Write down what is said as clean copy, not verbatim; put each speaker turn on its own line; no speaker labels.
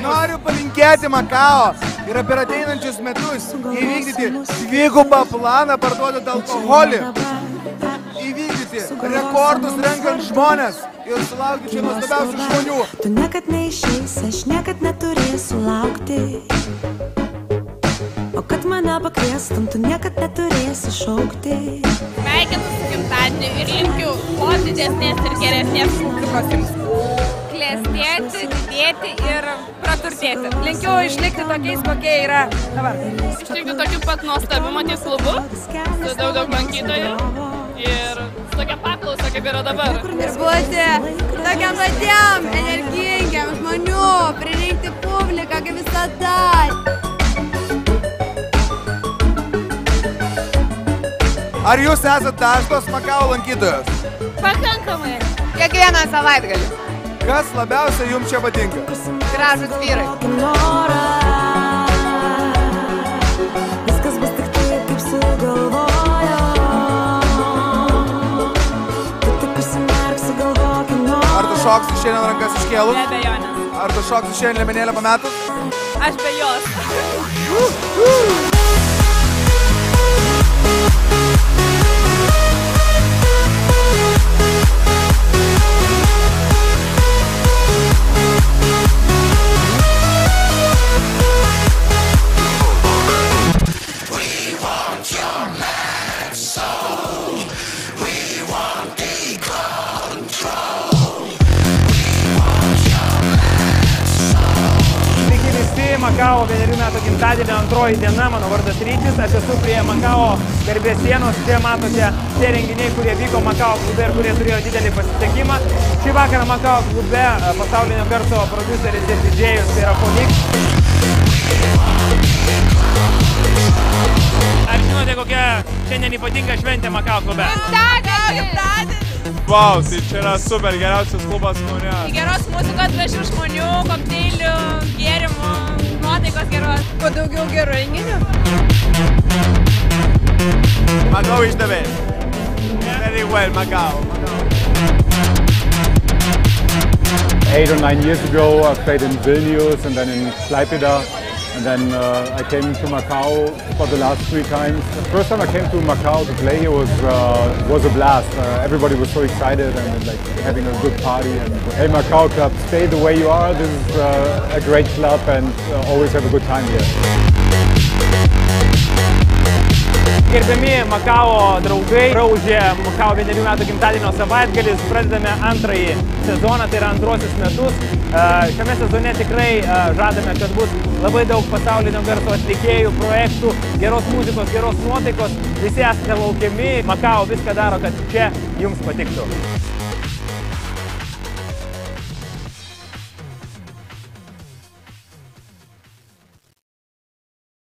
Noriu palinkėti Makao ir per ateinančius metus įvykdyti dvigubą planą parduodant alkoholį, įvykdyti rekordus renkant žmonės ir sulaukti čia nuostabiausių žmonių.
Tu niekad neišeisi, aš niekad neturėsiu laukti. O kad mane pakviestum, tu niekad neturėsi šaukti.
Sveikinu su gimtadieniu ir linkiu kuo didesnės ir geresnės publikos jums. Klestėti, didėti ir praturtėti.
Linkiu išlikti tokiais, kokie yra dabar.
Išlikti tokiu pat nuostabiu Matys klubu, su daug lankytojų ir su tokia paklausa, kaip yra dabar.
Ir būti tokiam patiem energingiam žmonių, pririnkti publiką kaip visada.
Ar jūs esate dažnos Makao lankytojos?
Pakankamai.
Kiekvieną savaitgalį.
Kas labiausiai jums čia patinka?
Gražūs vyrai.
Viskas bus tik taip, kaip sugalvojo. Tu tik užsimerk, sugalvok, nori.
Ar tu šoksi šiandien rankas iškėlus?
Be abejonės.
Ar tu šoksi šiandien liemenėlę pametus?
Aš be jos.
Makao 1 metų gimtadienio antroji diena, mano vardas Rytis, aš esu prie Makao garbės sienos, čia matote tie renginiai, kurie vyko Makao klube ir kurie turėjo didelį pasisekimą. Šį vakarą Makao klube pasaulinio garso prodiuseris ir didžėjus, tai yra Fonik. Ar žinote, kokia šiandien ypatinga šventė Makao klube?
Gimtadienis!
Wow, tai čia yra super geriausias klubas Kaune.
Geros muzikos, gražių žmonių, kokteilių, gėrimų, nuotaikos geros.
Kuo daugiau gerų renginių.
Makao išdavė. Very well, Makao.
8 or 9 years ago, I played in Vilnius and then in Klaipėda. And then I came to Makao for the last 3 times. The first time I came to Makao to play here was a blast. Everybody was so excited and like having a good party. And hey, Makao Club, stay the way you are. This is a great club and always have a good time here.
Gerbiami Makao draugai, praūžė Makao 1 metų gimtadienio savaitgalis, pradedame antrąjį sezoną, tai yra antrosius metus. Šiame sezone tikrai žadame, kad bus labai daug pasaulinio garso atlikėjų, projektų, geros muzikos, geros nuotaikos. Visi esate laukiami, Makao viską daro, kad čia jums patiktų.